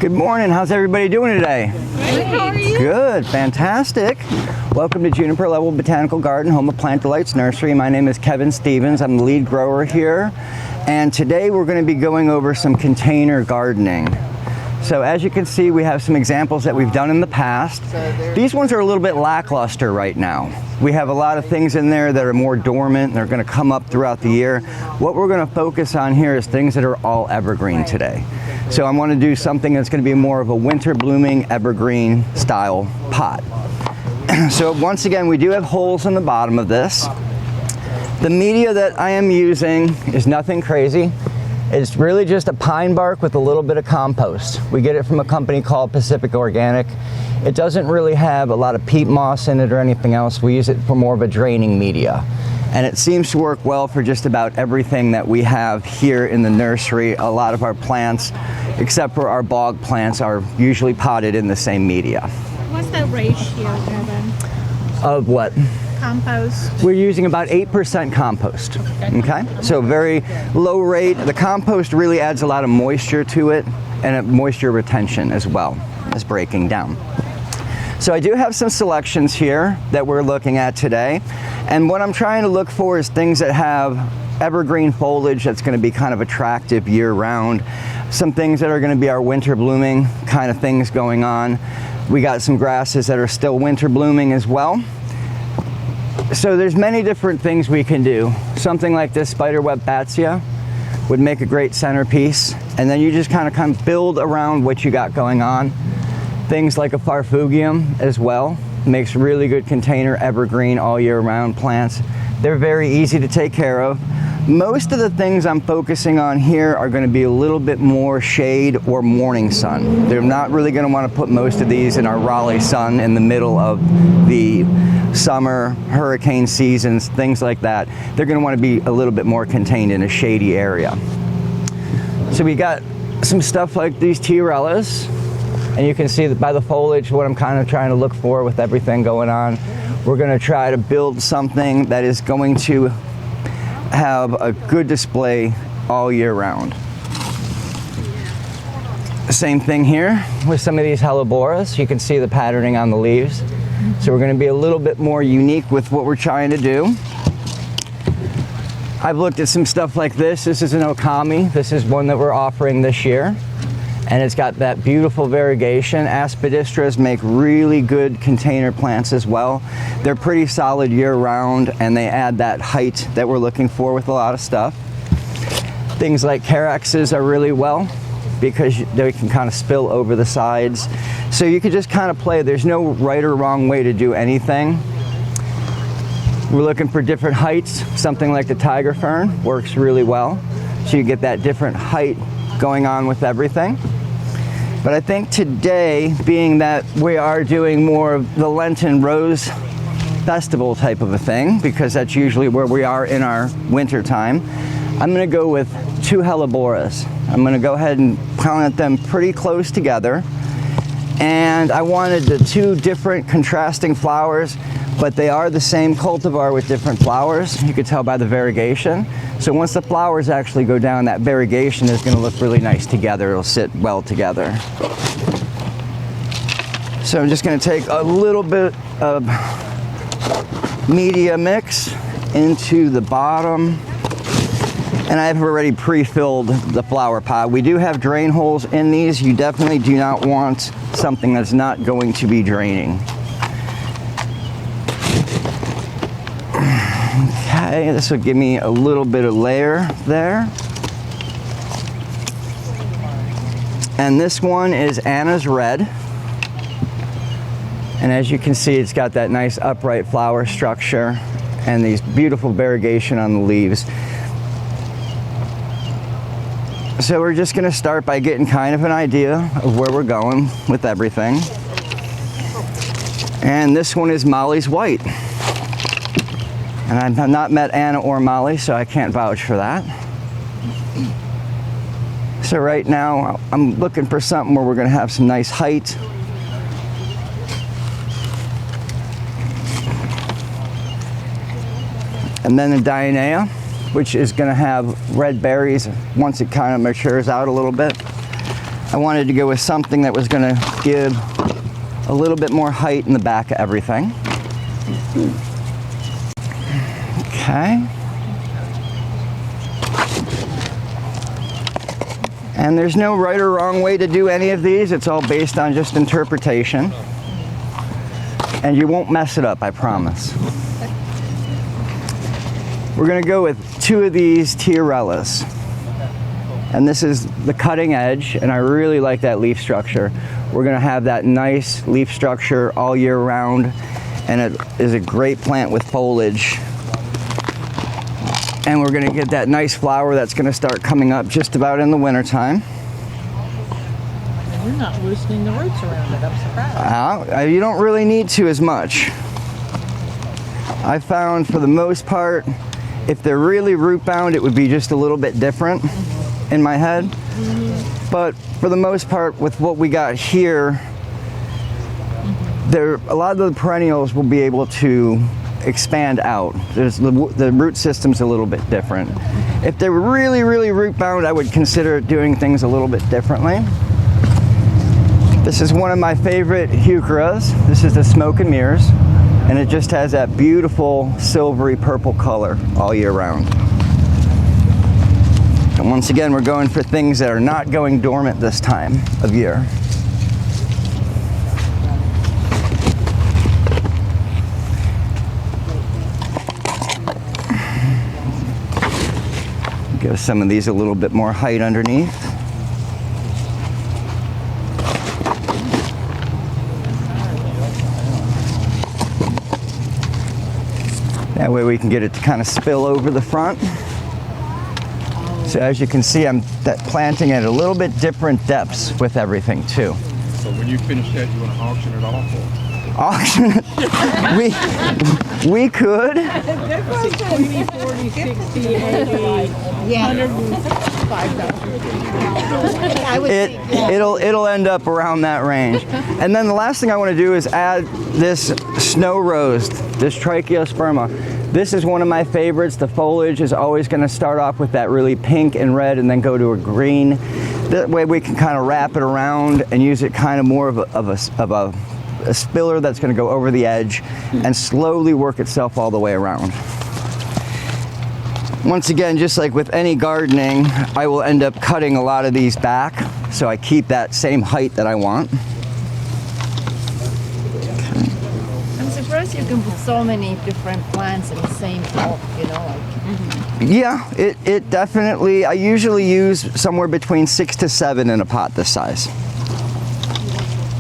Good morning. How's everybody doing today? Great. How are you? Good. Fantastic. Welcome to Juniper Level Botanical Garden, home of Plant Delights Nursery. My name is Kevin Stevens. I'm the lead grower here. And today we're going to be going over some container gardening. So as you can see, we have some examples that we've done in the past. These ones are a little bit lackluster right now. We have a lot of things in there that are more dormant. They're going to come up throughout the year. What we're going to focus on here is things that are all evergreen today. So I want to do something that's going to be more of a winter blooming evergreen style pot. So once again, we do have holes in the bottom of this. The media that I am using is nothing crazy. It's really just a pine bark with a little bit of compost. We get it from a company called Pacific Organic. It doesn't really have a lot of peat moss in it or anything else. We use it for more of a draining media. And it seems to work well for just about everything that we have here in the nursery. A lot of our plants, except for our bog plants, are usually potted in the same media. What's the ratio, Kevin? Of what? Compost? We're using about 8% compost. Okay? So very low rate. The compost really adds a lot of moisture to it and a moisture retention as well as breaking down. So I do have some selections here that we're looking at today. And what I'm trying to look for is things that have evergreen foliage that's going to be kind of attractive year-round. Some things that are going to be our winter blooming kind of things going on. We got some grasses that are still winter blooming as well. So there's many different things we can do. Something like this spiderweb batzia would make a great centerpiece. And then you just kind of build around what you got going on. Things like a farfugium as well. Makes really good container evergreen all year round plants. They're very easy to take care of. Most of the things I'm focusing on here are going to be a little bit more shade or morning sun. They're not really going to want to put most of these in our Raleigh sun in the middle of the summer, hurricane seasons, things like that. They're going to want to be a little bit more contained in a shady area. So we got some stuff like these Tiarellas. And you can see that by the foliage what I'm kind of trying to look for with everything going on. We're going to try to build something that is going to have a good display all year round. Same thing here with some of these helleborus. You can see the patterning on the leaves. So we're going to be a little bit more unique with what we're trying to do. I've looked at some stuff like this. This is an okami. This is one that we're offering this year. And it's got that beautiful variegation. Aspidistras make really good container plants as well. They're pretty solid year-round, and they add that height that we're looking for with a lot of stuff. Things like Caraxes are really well because they can kind of spill over the sides. So you could just kind of play. There's no right or wrong way to do anything. We're looking for different heights. Something like the tiger fern works really well. So you get that different height going on with everything. But I think today, being that we are doing more of the Lenten Rose Festival type of a thing, because that's usually where we are in our winter time, I'm going to go with two helleborus. I'm going to go ahead and plant them pretty close together. And I wanted the two different contrasting flowers, but they are the same cultivar with different flowers. You could tell by the variegation. So once the flowers actually go down, that variegation is going to look really nice together. It'll sit well together. So I'm just going to take a little bit of media mix into the bottom. And I've already pre-filled the flower pot. We do have drain holes in these. You definitely do not want something that's not going to be draining. Okay, this will give me a little bit of layer there. And this one is Anna's Red. And as you can see, it's got that nice upright flower structure and these beautiful variegation on the leaves. So we're just going to start by getting kind of an idea of where we're going with everything. And this one is Molly's White. And I've not met Anna or Molly, so I can't vouch for that. So right now, I'm looking for something where we're going to have some nice height. And then the Dionea, which is going to have red berries once it kind of matures out a little bit. I wanted to go with something that was going to give a little bit more height in the back of everything. Okay. And there's no right or wrong way to do any of these. It's all based on just interpretation. And you won't mess it up, I promise. We're going to go with 2 of these tiarellas. And this is the cutting edge, and I really like that leaf structure. We're going to have that nice leaf structure all year round, and it is a great plant with foliage. And we're going to get that nice flower that's going to start coming up just about in the wintertime. And you're not loosening the roots around it, I'm surprised. You don't really need to as much. I found for the most part, if they're really root bound, it would be just a little bit different in my head. But for the most part, with what we got here, a lot of the perennials will be able to expand out. The root system's a little bit different. If they're really, really root bound, I would consider doing things a little bit differently. This is one of my favorite heucheras. This is the Smoke and Mirrors, and it just has that beautiful silvery purple color all year round. And once again, we're going for things that are not going dormant this time of year. Give some of these a little bit more height underneath. That way we can get it to kind of spill over the front. So as you can see, I'm planting at a little bit different depths with everything too. So when you finish that, you want to auction it off? Or? Auction it? We could. They're going to 20, 40, 60, 80, 105,000. I would think, yeah. It'll end up around that range. And then the last thing I want to do is add this snow rose, this Trichiosperma. This is one of my favorites. The foliage is always going to start off with that really pink and red and then go to a green. That way we can kind of wrap it around and use it kind of more of a spiller that's going to go over the edge and slowly work itself all the way around. Once again, just like with any gardening, I will end up cutting a lot of these back so I keep that same height that I want. I'm surprised you can put so many different plants in the same pot, you know, like. Yeah, it definitely, I usually use somewhere between 6 to 7 in a pot this size.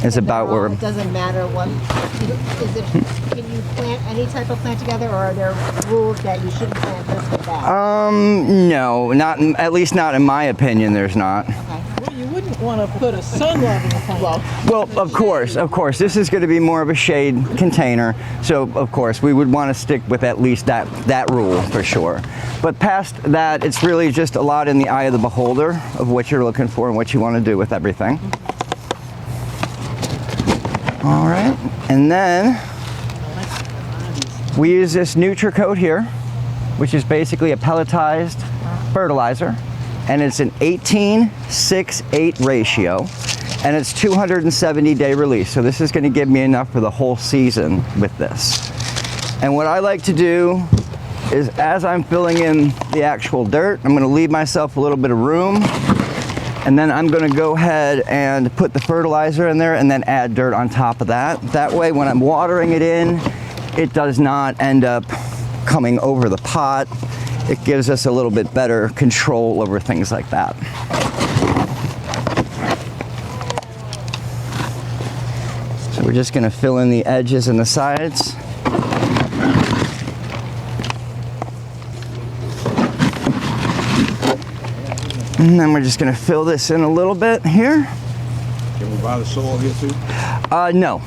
It's about where. It doesn't matter what. Can you plant any type of plant together, or are there rules that you shouldn't plant this with that? No, at least not in my opinion. There's not. Okay. Well, you wouldn't want to put a sun-loving plant. Well, of course. This is going to be more of a shade container, so of course we would want to stick with at least that rule for sure. But past that, it's really just a lot in the eye of the beholder of what you're looking for and what you want to do with everything. All right, and then we use this NutriCoat here, which is basically a pelletized fertilizer, and it's an 18:6:8 ratio, and it's 270-day release. So this is going to give me enough for the whole season with this. And what I like to do is, as I'm filling in the actual dirt, I'm going to leave myself a little bit of room. And then I'm going to go ahead and put the fertilizer in there and then add dirt on top of that. That way when I'm watering it in, it does not end up coming over the pot. It gives us a little bit better control over things like that. So we're just going to fill in the edges and the sides. And then we're just going to fill this in a little bit here. Can we buy the soil here too? No.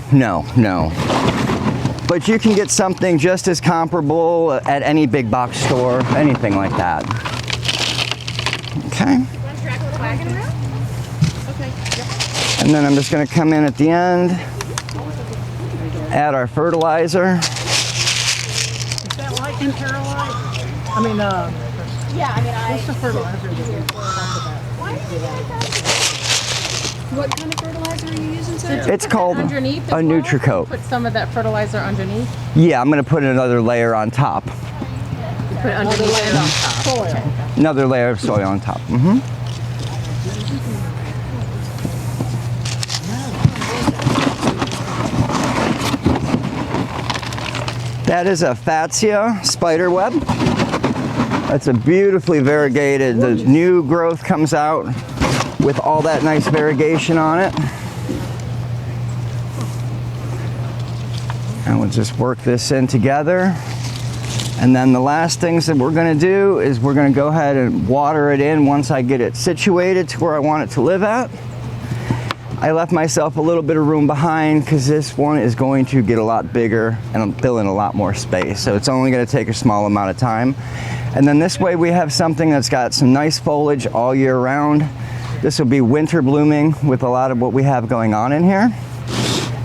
But you can get something just as comparable at any big box store, anything like that. Okay. And then I'm just going to come in at the end, add our fertilizer. Is that light and perlite? I mean, what's the fertilizer? What kind of fertilizer are you using, sir? It's called a Underneath as well? NutriCoat. Put some of that fertilizer underneath. Yeah, I'm going to put another layer on top. Put it underneath and on top. Soil. Another layer of soil on top. That is a Fatsia spider web. That's a beautifully variegated, the new growth comes out with all that nice variegation on it. And we'll just work this in together. And then the last things that we're going to do is we're going to go ahead and water it in once I get it situated to where I want it to live at. I left myself a little bit of room behind because this one is going to get a lot bigger and I'm filling a lot more space. So it's only going to take a small amount of time. And then this way we have something that's got some nice foliage all year round. This will be winter blooming with a lot of what we have going on in here.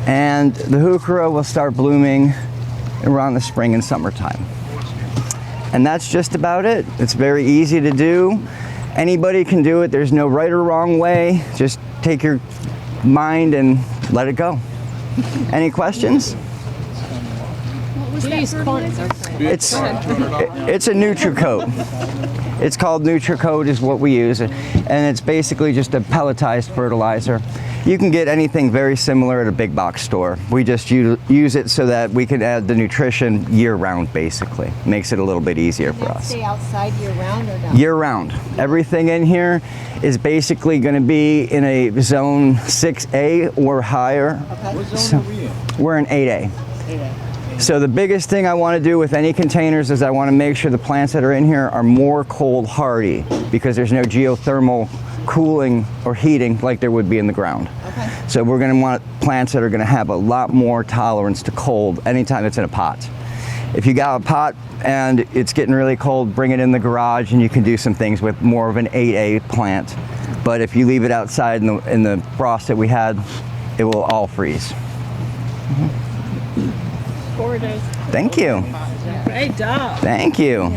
And the heuchera will start blooming around the spring and summertime. And that's just about it. It's very easy to do. Anybody can do it. There's no right or wrong way. Just take your mind and let it go. Any questions? Geez, fertilizer. It's a NutriCoat. It's called NutriCoat is what we use, and it's basically just a pelletized fertilizer. You can get anything very similar at a big box store. We just use it so that we can add the nutrition year round, basically. Makes it a little bit easier for us. Stay outside year round or no? Year round. Everything in here is basically going to be in a zone 6A or higher. Okay. So we're in 8A. So the biggest thing I want to do with any containers is I want to make sure the plants that are in here are more cold hardy because there's no geothermal cooling or heating like there would be in the ground. Okay. So we're going to want plants that are going to have a lot more tolerance to cold anytime it's in a pot. If you got a pot and it's getting really cold, bring it in the garage and you can do some things with more of an 8A plant. But if you leave it outside in the frost that we had, it will all freeze. 4 days. Thank you. Great job. Thank you.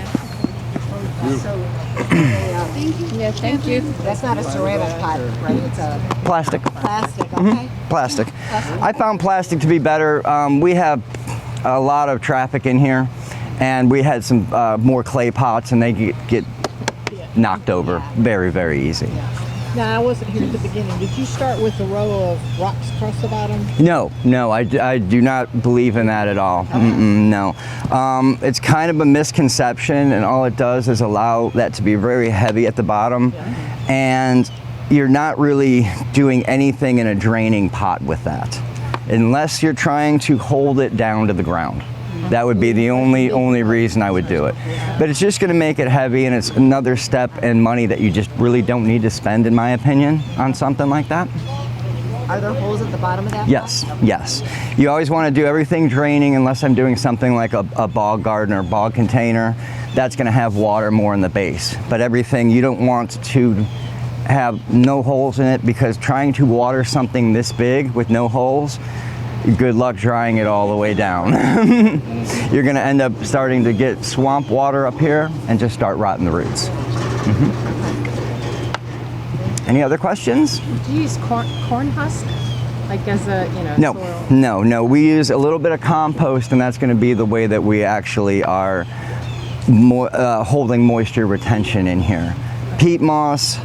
Yeah, thank you. That's not a ceramic pot, right? It's a Plastic. plastic, okay? Plastic. I found plastic to be better. We have a lot of traffic in here, and we had some more clay pots, and they get knocked over very, very easy. Now, I wasn't here at the beginning. Did you start with a row of rocks across the bottom? No, I do not believe in that at all. No. It's kind of a misconception, and all it does is allow that to be very heavy at the bottom, and you're not really doing anything in a draining pot with that, unless you're trying to hold it down to the ground. That would be the only reason I would do it. But it's just going to make it heavy, and it's another step in money that you just really don't need to spend, in my opinion, on something like that. Are there holes at the bottom of that? Yes, yes. You always want to do everything draining unless I'm doing something like a bog garden or bog container. That's going to have water more in the base. But everything, you don't want to have no holes in it, because trying to water something this big with no holes, good luck drying it all the way down. You're going to end up starting to get swamp water up here and just start rotting the roots. Any other questions? Do you use corn husk? Like as a, soil? No. We use a little bit of compost, and that's going to be the way that we actually are holding moisture retention in here. Peat moss,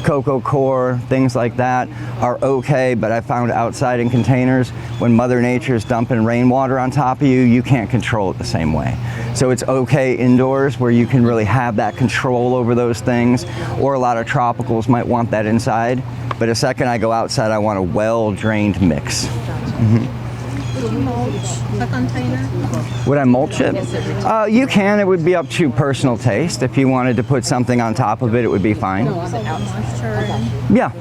cocoa coir, things like that are okay, but I found outside in containers, when Mother Nature is dumping rainwater on top of you, you can't control it the same way. So it's okay indoors where you can really have that control over those things, or a lot of tropicals might want that inside, but the second I go outside, I want a well-drained mix. Would you mulch the container? Would I mulch it? You can. It would be up to personal taste. If you wanted to put something on top of it, it would be fine. Yeah.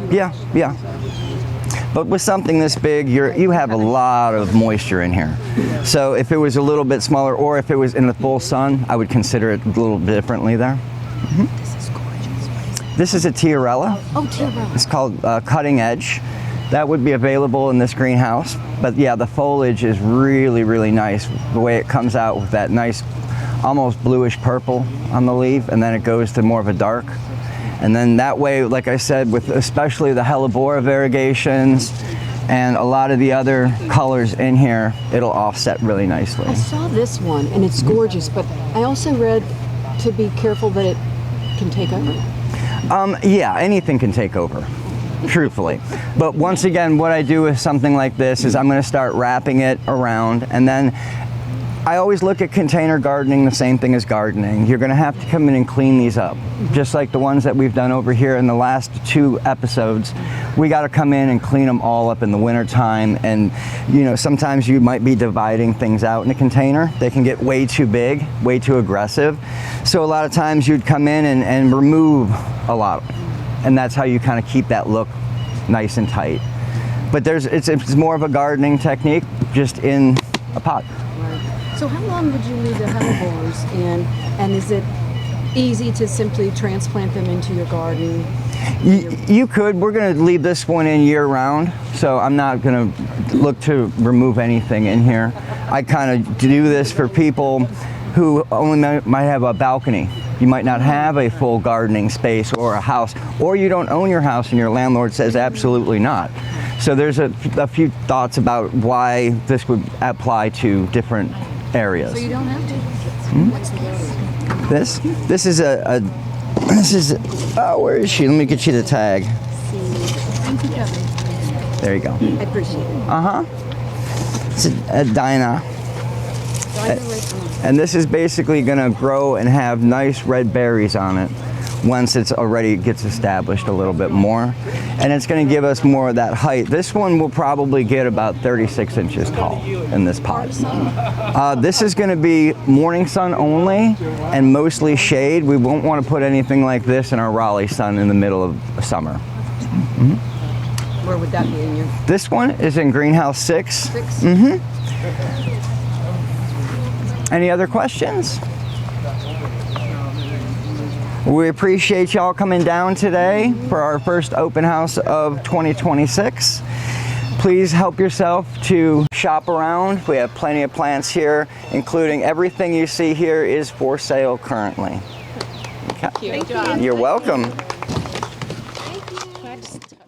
But with something this big, you have a lot of moisture in here. So if it was a little bit smaller, or if it was in the full sun, I would consider it a little differently there. This is gorgeous. This is a tiarella. Oh, tiarella. It's called Cutting Edge. That would be available in this greenhouse. But yeah, the foliage is really, really nice. The way it comes out with that nice, almost bluish purple on the leaf, and then it goes to more of a dark. And then that way, like I said, with especially the hellebora variegations and a lot of the other colors in here, it'll offset really nicely. I saw this one and it's gorgeous, but I also read to be careful that it can take over. Yeah, anything can take over, truthfully. But once again, what I do with something like this is I'm going to start wrapping it around, and then I always look at container gardening the same thing as gardening. You're going to have to come in and clean these up, just like the ones that we've done over here in the last 2 episodes. We got to come in and clean them all up in the winter time. And you know, sometimes you might be dividing things out in a container. They can get way too big, way too aggressive. So a lot of times you'd come in and remove a lot, and that's how you kind of keep that look nice and tight. But it's more of a gardening technique, just in a pot. So how long would you leave the hellebores in, and is it easy to simply transplant them into your garden? You could. We're going to leave this one in year round, so I'm not going to look to remove anything in here. I kind of do this for people who only might have a balcony. You might not have a full gardening space or a house, or you don't own your house and your landlord says absolutely not. So there's a few thoughts about why this would apply to different areas. So you don't have to. This is oh, where is she? Let me get you the tag. There you go. I appreciate it. It's a Dinah. And this is basically going to grow and have nice red berries on it once it's already gets established a little bit more. And it's going to give us more of that height. This one will probably get about 36 inches tall in this pot. This is going to be morning sun only and mostly shade. We won't want to put anything like this in our Raleigh sun in the middle of summer. Where would that be in your? This one is in greenhouse 6. Any other questions? We appreciate y'all coming down today for our first open house of 2026. Please help yourself to shop around. We have plenty of plants here, including everything you see here is for sale currently. Okay. Thank you. You're welcome. Thank you.